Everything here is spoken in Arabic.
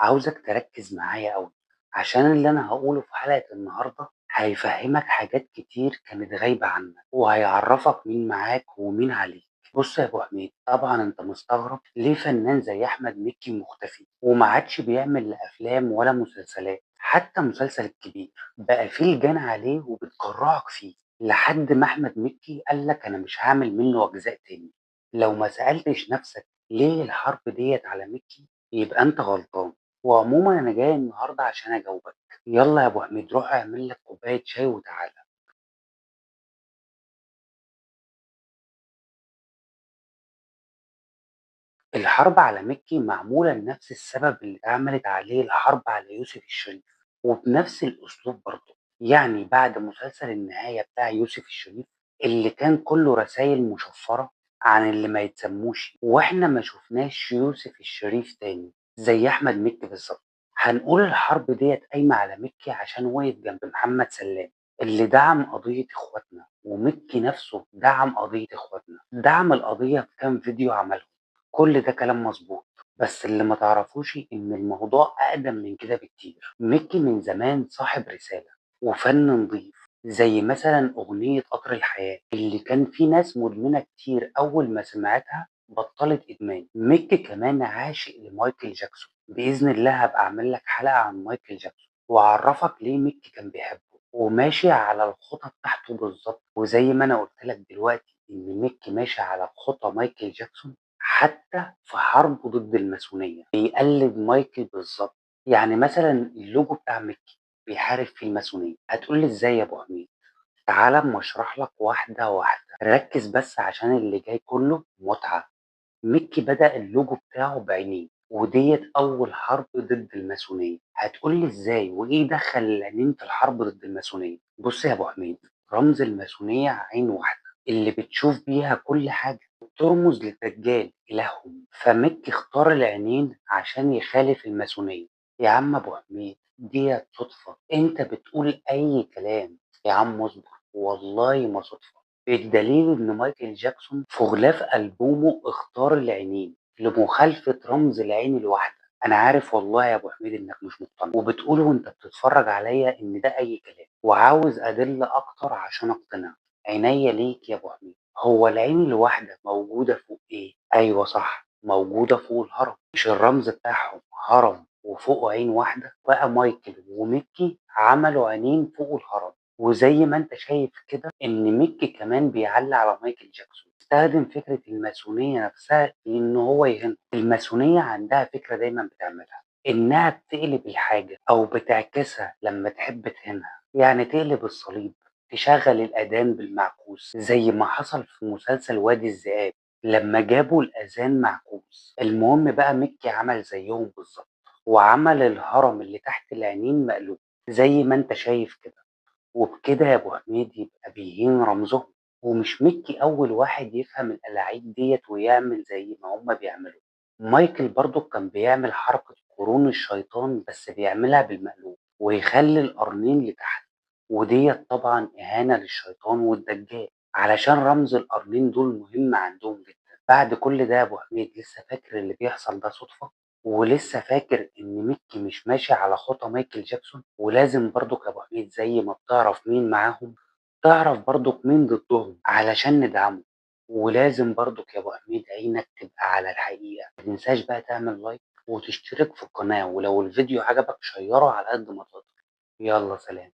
عاوزك تركز معايا أوي، عشان اللي أنا هاقوله في حلقة النهارده هيفهّمك حاجات كتير كانت غايبة عنك، وهيعرّفك مين معاك ومين عليك. بُص يا أبو حميد، طبعًا أنت مستغرب ليه فنان زي أحمد مكي مختفي وما عادش بيعمل لا أفلام ولا مسلسلات، حتى مسلسل الكبير بقى في لجان عليه وبتكرّهك فيه، لحد ما أحمد مكي قال لك أنا مش هاعمل منه أجزاء تاني. لو ما سألتش نفسك ليه الحرب ديّة على مكي يبقى أنت غلطان. وعمومًا أنا جاي النهارده عشان أجاوبك، يالّا يا أبو حميد روح اعمل لك كوباية شاي وتعالَ. الحرب على مكي معمولة لنفس السبب اللي اتعملت عليه الحرب على يوسف الشريف، وبنفس الأسلوب برضه، يعني بعد مسلسل النهاية بتاع يوسف الشريف اللي كان كله رسايل مشفرة عن اللي ما يتسموش، وإحنا ما شفناش يوسف الشريف تاني زي أحمد مكي بالظبط. هنقول الحرب ديت قايمة على مكي عشان وقف جنب محمد سلام اللي دعم قضية إخواتنا، ومكي نفسه دعم قضية إخواتنا، دعم القضية في كام فيديو عملهم. كل ده كلام مظبوط، بس اللي ما تعرفوش إن الموضوع أقدم من كده بكتير. ميكي من زمان صاحب رسالة وفن نضيف، زي مثلا أغنية قطر الحياة اللي كان في ناس مدمنة كتير أول ما سمعتها بطلت إدمان. ميكي كمان عاشق لمايكل جاكسون، بإذن الله هبقى أعمل لك حلقة عن مايكل جاكسون وأعرفك ليه ميكي كان بيحبه وماشي على الخطى بتاعته بالظبط. وزي ما أنا قلت لك دلوقتي إن ميكي ماشي على خطى مايكل جاكسون حتى في حربه ضد الماسونية بيقلد مايكل بالظبط. يعني مثلا اللوجو بتاع ميكي بيحارب فيه الماسونية. هتقول لي ازاي يا ابو حميد؟ تعالى اما اشرح لك واحدة واحدة، ركز بس عشان اللي جاي كله متعة. ميكي بدأ اللوجو بتاعه بعينين، وديت أول حرب ضد الماسونية. هتقول لي إزاي وإيه دخل العينين في الحرب ضد الماسونية؟ بص يا أبو حميد، رمز الماسونية عين واحدة اللي بتشوف بيها كل حاجة، ترمز للدجال إلههم. فميكي اختار العينين عشان يخالف الماسونية. يا عم أبو حميد ديت صدفة، أنت بتقول أي كلام. يا عم اصبر، والله ما صدفة. الدليل إن مايكل جاكسون في غلاف ألبومه اختار العينين لمخالفة رمز العين الواحدة. أنا عارف والله يا أبو حميد إنك مش مقتنع وبتقول وأنت بتتفرج عليا إن ده أي كلام، وعاوز أدلة أكتر عشان أقتنع. عينيا ليك يا أبو حميد. هو العين الواحدة موجودة فوق إيه؟ أيوة صح، موجودة فوق الهرم. مش الرمز بتاعهم هرم وفوقه عين واحدة؟ بقى مايكل وميكي عملوا عينين فوق الهرم. وزي ما انت شايف كده ان ميكي كمان بيعلي على مايكل جاكسون، استخدم فكرة الماسونية نفسها في ان هو يهن. الماسونية عندها فكرة دايما بتعملها، انها بتقلب الحاجة او بتعكسها لما تحب تهنها. يعني تقلب الصليب، تشغل الأذان بالمعكوس زي ما حصل في مسلسل وادي الذئاب لما جابوا الأذان معكوس. المهم بقى ميكي عمل زيهم بالظبط، وعمل الهرم اللي تحت العينين مقلوب زي ما انت شايف كده. وبكده يا ابو حميد يبقى بيهين رمزهم. ومش مكي اول واحد يفهم الألاعيب ديت ويعمل زي ما هما بيعملوا. مايكل برضو كان بيعمل حركة قرون الشيطان بس بيعملها بالمقلوب ويخلي القرنين لتحت، وديت طبعا إهانة للشيطان والدجال علشان رمز القرنين دول مهم عندهم جدا. بعد كل ده يا ابو حميد لسه فاكر اللي بيحصل ده صدفة؟ ولسه فاكر ان ميكي مش ماشي على خطى مايكل جاكسون؟ ولازم برضك يا ابو حميد زي ما بتعرف مين معاهم تعرف برضك مين ضدهم علشان ندعمه. ولازم برضك يا ابو حميد عينك تبقى على الحقيقة. ما تنساش بقى تعمل لايك وتشترك في القناة، ولو الفيديو عجبك شيره على قد ما تقدر. يلا سلام.